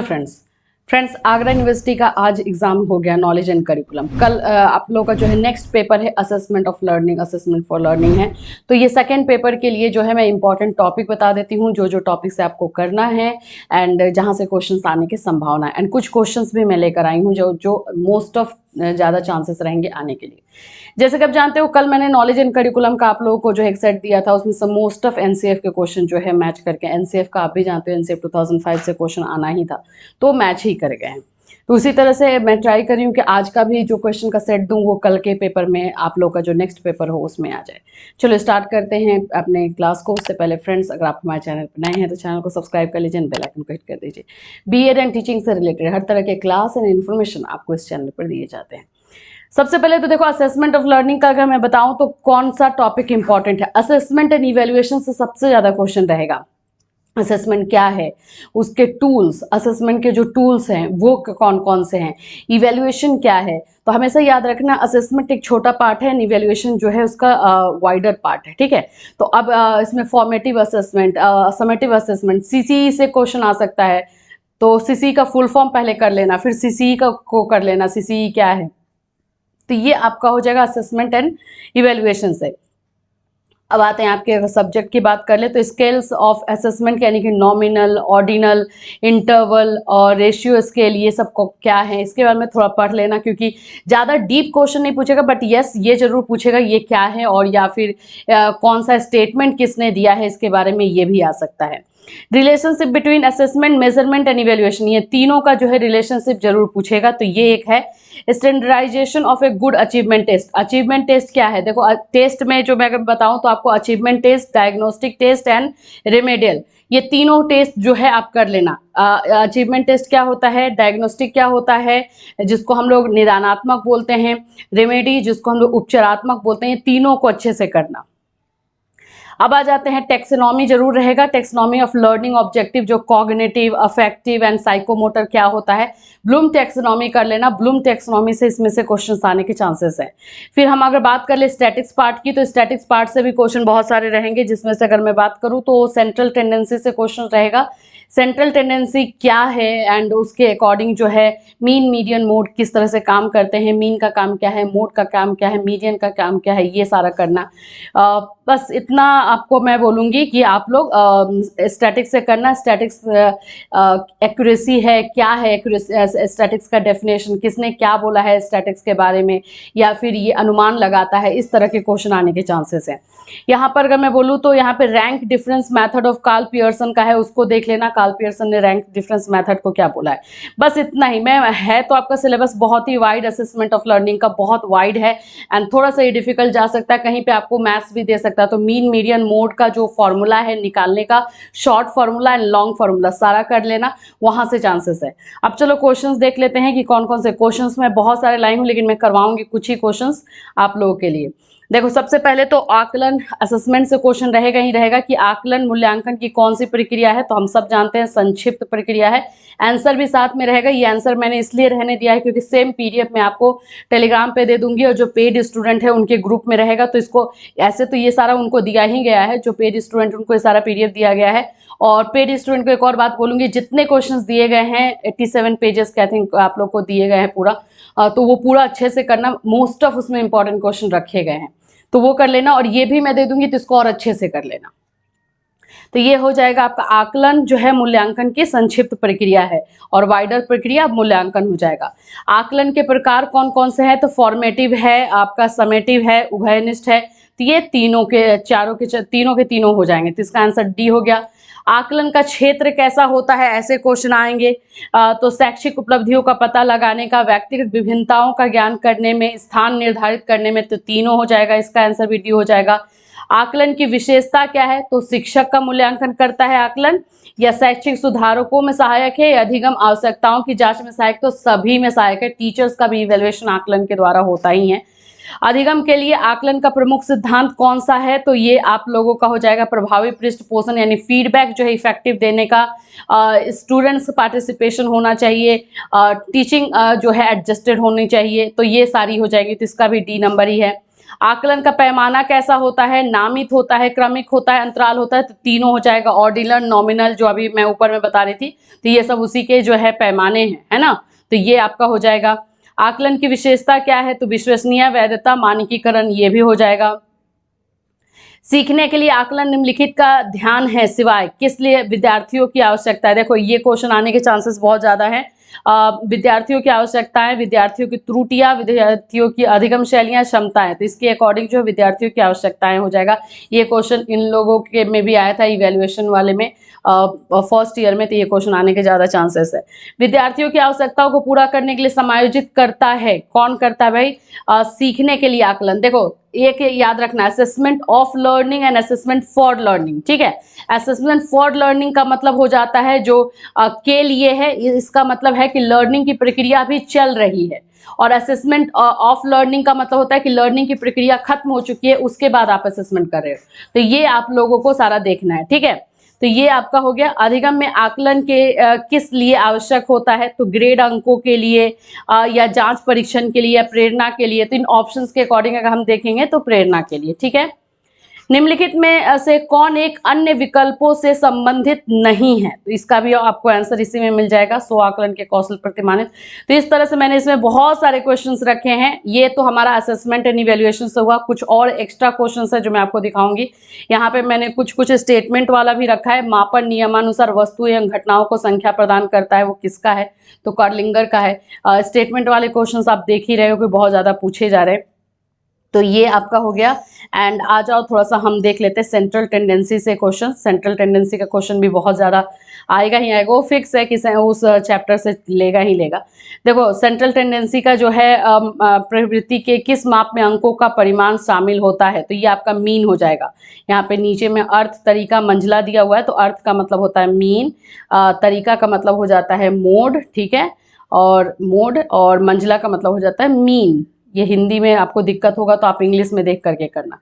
Hello friends Agra university का आज exam हो गया नॉलेज एंड करिकुलम। कल आप लोगों का जो है नेक्स्ट पेपर है assessment of learning, assessment for learning है। तो ये सेकंड पेपर के लिए जो है मैं इंपॉर्टेंट टॉपिक बता देती हूँ, जो जो टॉपिक से आपको करना है एंड जहाँ से क्वेश्चंस आने की संभावना है। एंड कुछ क्वेश्चंस भी मैं लेकर आई हूँ जो जो मोस्ट ऑफ ज़्यादा चांसेस रहेंगे आने के लिए। जैसे कि आप जानते हो कल मैंने नॉलेज एंड करिकुलम का आप लोगों को जो एक सेट दिया था, उसमें सब मोस्ट ऑफ एनसीएफ के क्वेश्चन जो है मैच करके, एनसीएफ का आप भी जानते हो एनसीएफ 2005 से क्वेश्चन आना ही था तो मैच ही कर गए हैं। तो उसी तरह से मैं ट्राई कर रही हूँ कि आज का भी जो क्वेश्चन का सेट दूँ वो कल के पेपर में आप लोग का जो नेक्स्ट पेपर हो उसमें आ जाए। चलो स्टार्ट करते हैं अपने क्लास को। उससे पहले फ्रेंड्स अगर आप हमारे चैनल पर नए हैं तो चैनल को सब्सक्राइब कर लीजिए, बेल आइकन को हिट कर दीजिए। बीएड एंड टीचिंग से रिलेटेड हर तरह के क्लास एंड इन्फॉर्मेशन आपको इस चैनल पर दिए जाते हैं। सबसे पहले तो देखो असेसमेंट ऑफ लर्निंग का अगर मैं बताऊं तो कौन सा टॉपिक इंपॉर्टेंट है। असेसमेंट एंड इवैल्यूएशन से सबसे ज़्यादा क्वेश्चन रहेगा। असेसमेंट क्या है, उसके टूल्स, असेसमेंट के जो टूल्स हैं वो कौन कौन से हैं, इवैल्यूएशन क्या है। तो हमेशा याद रखना असेसमेंट एक छोटा पार्ट है, इवैल्यूएशन जो है उसका वाइडर पार्ट है, ठीक है। तो अब इसमें formative assessment, summative assessment, CCE से क्वेश्चन आ सकता है। तो सीसीई का फुल फॉर्म पहले कर लेना, फिर सीसीई को कर लेना, सीसीई क्या है। तो ये आपका हो जाएगा असेसमेंट एंड इवैल्यूएशन से। अब आते हैं आपके सब्जेक्ट की बात कर ले तो स्केल्स ऑफ असेसमेंट यानी कि नॉमिनल, ऑर्डिनल, इंटरवल और रेशियो स्केल, ये सब को क्या है इसके बारे में थोड़ा पढ़ लेना, क्योंकि ज़्यादा डीप क्वेश्चन नहीं पूछेगा बट यस ये जरूर पूछेगा ये क्या है, और या फिर कौन सा स्टेटमेंट किसने दिया है इसके बारे में ये भी आ सकता है। Relationship between assessment, measurement and evaluation, ये तीनों का जो है रिलेशनशिप जरूर पूछेगा। तो ये एक है। Standardization of a good achievement test, achievement test क्या है देखो, टेस्ट में जो मैं अगर बताऊं तो आपको achievement test, diagnostic test and remedial, ये तीनों टेस्ट जो है आप कर लेना। अचीवमेंट टेस्ट क्या होता है, डायग्नोस्टिक क्या होता है जिसको हम लोग निदानात्मक बोलते हैं, रेमेडी जिसको हम लोग उपचारात्मक बोलते हैं, ये तीनों को अच्छे से करना। अब आ जाते हैं टेक्सोनॉमी जरूर रहेगा, टेक्सोनॉमी ऑफ लर्निंग ऑब्जेक्टिव, जो कॉग्निटिव, अफेक्टिव एंड साइकोमोटर क्या होता है, ब्लूम टेक्सोनॉमी कर लेना। ब्लूम टेक्सोनॉमी से इसमें से क्वेश्चन आने के चांसेस है। फिर हम अगर बात कर ले स्टैटिक्स पार्ट की, तो स्टैटिक्स पार्ट से भी क्वेश्चन बहुत सारे रहेंगे, जिसमें से अगर मैं बात करूँ तो सेंट्रल टेंडेंसी से क्वेश्चन रहेगा। सेंट्रल टेंडेंसी क्या है एंड उसके अकॉर्डिंग जो है मीन, मीडियन, मोड किस तरह से काम करते हैं, मीन का काम क्या है, मोड का काम क्या है, मीडियन का काम क्या है, ये सारा करना। बस इतना आपको मैं बोलूँगी कि आप लोग स्टैटिक्स से करना। स्टैटिक्स एक्यूरेसी है क्या है, स्टैटिक्स का डेफिनेशन किसने क्या बोला है स्टैटिक्स के बारे में, या फिर ये अनुमान लगाता है, इस तरह के क्वेश्चन आने के चांसेस हैं। यहाँ पर अगर मैं बोलूँ तो यहाँ पे rank difference method of Karl Pearson का है, उसको देख लेना, कार्ल पियर्सन ने रैंक डिफरेंस मेथड को क्या बोला है। बस इतना ही। मैं है तो आपका सिलेबस बहुत ही वाइड, असेसमेंट ऑफ लर्निंग का बहुत वाइड है एंड थोड़ा सा ये डिफिकल्ट जा सकता है, कहीं पे आपको मैथ्स भी दे सकता है। तो मीन, मीडियन, मोड का जो फॉर्मूला है निकालने का, short formula and long formula सारा कर लेना, वहां से चांसेस है। अब चलो क्वेश्चंस देख लेते हैं कि कौन कौन से क्वेश्चंस, मैं बहुत सारे लाई हूँ लेकिन मैं करवाऊंगी कुछ ही क्वेश्चंस आप लोगों के लिए। देखो सबसे पहले तो आकलन, असेसमेंट से क्वेश्चन रहेगा ही रहेगा कि आकलन मूल्यांकन की कौन सी प्रक्रिया है। तो हम सब जानते हैं संक्षिप्त प्रक्रिया है। आंसर भी साथ में रहेगा। ये आंसर मैंने इसलिए रहने दिया है क्योंकि सेम पीडीएफ में आपको टेलीग्राम पे दे दूंगी और जो पेड स्टूडेंट है उनके ग्रुप में रहेगा। तो इसको ऐसे तो ये सारा उनको दिया ही गया है, जो पेड स्टूडेंट उनको ये सारा पीडीएफ दिया गया है। और पेड स्टूडेंट को एक और बात बोलूंगी, जितने क्वेश्चंस दिए गए हैं 87 पेजेस के आई थिंक आप लोग को दिए गए हैं पूरा, तो वो पूरा अच्छे से करना। मोस्ट ऑफ उसमें इंपॉर्टेंट क्वेश्चन रखे गए हैं तो वो कर लेना, और ये भी मैं दे दूंगी तो इसको और अच्छे से कर लेना। तो ये हो जाएगा आपका आकलन जो है मूल्यांकन की संक्षिप्त प्रक्रिया है, और वाइडर प्रक्रिया मूल्यांकन हो जाएगा। आकलन के प्रकार कौन कौन से हैं, तो फॉर्मेटिव है, आपका समेटिव है, उभयनिष्ठ है। तो ये तीनों के तीनों हो जाएंगे। तो इसका आंसर डी हो गया। आकलन का क्षेत्र कैसा होता है, ऐसे क्वेश्चन आएंगे। तो शैक्षिक उपलब्धियों का पता लगाने का, व्यक्तिगत विभिन्नताओं का ज्ञान करने में, स्थान निर्धारित करने में, तो तीनों हो जाएगा। इसका आंसर भी डी हो जाएगा। आकलन की विशेषता क्या है, तो शिक्षक का मूल्यांकन करता है आकलन, या शैक्षिक सुधारकों में सहायक है, या अधिगम आवश्यकताओं की जांच में सहायक, तो सभी में सहायक है। टीचर्स का भी इवैल्यूएशन आकलन के द्वारा होता ही है। अधिगम के लिए आकलन का प्रमुख सिद्धांत कौन सा है, तो ये आप लोगों का हो जाएगा प्रभावी पृष्ठपोषण, यानी फीडबैक जो है इफेक्टिव देने का, स्टूडेंट्स पार्टिसिपेशन होना चाहिए, टीचिंग जो है एडजस्टेड होनी चाहिए। तो ये सारी हो जाएगी, तो इसका भी डी नंबर ही है। आकलन का पैमाना कैसा होता है, नामित होता है, क्रमिक होता है, अंतराल होता है, तो तीनों हो जाएगा। ऑर्डिनल, नॉमिनल जो अभी मैं ऊपर में बता रही थी, तो ये सब उसी के जो है पैमाने हैं, है ना, तो ये आपका हो जाएगा। आकलन की विशेषता क्या है, तो विश्वसनीय, वैधता, मानकीकरण, ये भी हो जाएगा। सीखने के लिए आकलन निम्नलिखित का ध्यान है सिवाय किस लिए विद्यार्थियों की आवश्यकता है। देखो ये क्वेश्चन आने के चांसेस बहुत ज्यादा हैं। विद्यार्थियों की आवश्यकताएं, विद्यार्थियों की त्रुटियां, विद्यार्थियों की अधिगम शैलियां, क्षमताएं, तो इसके अकॉर्डिंग जो विद्यार्थियों की आवश्यकताएं हो जाएगा। ये क्वेश्चन इन लोगों के में भी आया था इवेल्युएशन वाले में, फर्स्ट ईयर में, तो ये क्वेश्चन आने के ज्यादा चांसेस है। विद्यार्थियों की आवश्यकताओं को पूरा करने के लिए समायोजित करता है, कौन करता है भाई, सीखने के लिए आकलन। देखो एक याद रखना, assessment of learning and assessment for learning, ठीक है। असेसमेंट फॉर लर्निंग का मतलब हो जाता है जो के लिए है, इसका मतलब है कि लर्निंग की प्रक्रिया अभी चल रही है। और असेसमेंट ऑफ लर्निंग का मतलब होता है कि लर्निंग की प्रक्रिया खत्म हो चुकी है, उसके बाद आप असेसमेंट कर रहे हो। तो ये आप लोगों को सारा देखना है, ठीक है। तो ये आपका हो गया। अधिगम में आकलन के किस लिए आवश्यक होता है, तो ग्रेड अंकों के लिए, या जांच परीक्षण के लिए, या प्रेरणा के लिए। तो इन ऑप्शंस के अकॉर्डिंग अगर हम देखेंगे तो प्रेरणा के लिए, ठीक है। निम्नलिखित में से कौन एक अन्य विकल्पों से संबंधित नहीं है, तो इसका भी आपको आंसर इसी में मिल जाएगा। स्व आकलन के कौशल प्रतिमानित। तो इस तरह से मैंने इसमें बहुत सारे क्वेश्चंस रखे हैं। ये तो हमारा असेसमेंट एंड इवैल्यूएशन से हुआ, कुछ और एक्स्ट्रा क्वेश्चंस है जो मैं आपको दिखाऊंगी। यहाँ पे मैंने कुछ कुछ स्टेटमेंट वाला भी रखा है। मापन नियमानुसार वस्तु एवं घटनाओं को संख्या प्रदान करता है, वो किसका है, तो कार्लिंगर का है। स्टेटमेंट वाले क्वेश्चंस आप देख ही रहे हो कि बहुत ज्यादा पूछे जा रहे हैं। तो ये आपका हो गया। एंड आ जाओ थोड़ा सा हम देख लेते हैं सेंट्रल टेंडेंसी से क्वेश्चन। सेंट्रल टेंडेंसी का क्वेश्चन भी बहुत ज़्यादा आएगा ही आएगा, वो फिक्स है कि उस चैप्टर से लेगा ही लेगा। देखो सेंट्रल टेंडेंसी का जो है प्रवृत्ति के किस माप में अंकों का परिमाण शामिल होता है, तो ये आपका मीन हो जाएगा। यहाँ पे नीचे में अर्थ, तरीका, मंजिला दिया हुआ है, तो अर्थ का मतलब होता है मीन, तरीका का मतलब हो जाता है मोड, ठीक है, और मोड, और मंजिला का मतलब हो जाता है मीन। ये हिंदी में आपको दिक्कत होगा तो आप इंग्लिश में देख करके करना,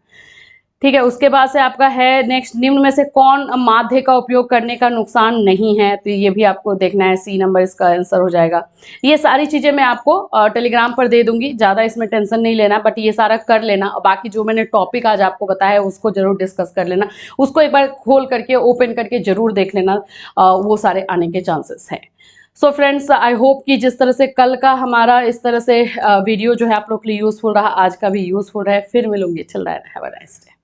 ठीक है। उसके बाद से आपका है नेक्स्ट, निम्न में से कौन माध्य का उपयोग करने का नुकसान नहीं है, तो ये भी आपको देखना है। सी नंबर इसका आंसर हो जाएगा। ये सारी चीज़ें मैं आपको टेलीग्राम पर दे दूंगी, ज़्यादा इसमें टेंशन नहीं लेना, बट ये सारा कर लेना। बाकी जो मैंने टॉपिक आज आपको बताया है उसको जरूर डिस्कस कर लेना, उसको एक बार खोल करके ओपन करके जरूर देख लेना, वो सारे आने के चांसेस हैं। सो फ्रेंड्स, आई होप कि जिस तरह से कल का हमारा इस तरह से वीडियो जो है आप लोग के लिए यूजफुल रहा, आज का भी यूजफुल रहा है। फिर मिलूंगी, चल रहा है, हैव अ नाइस डे।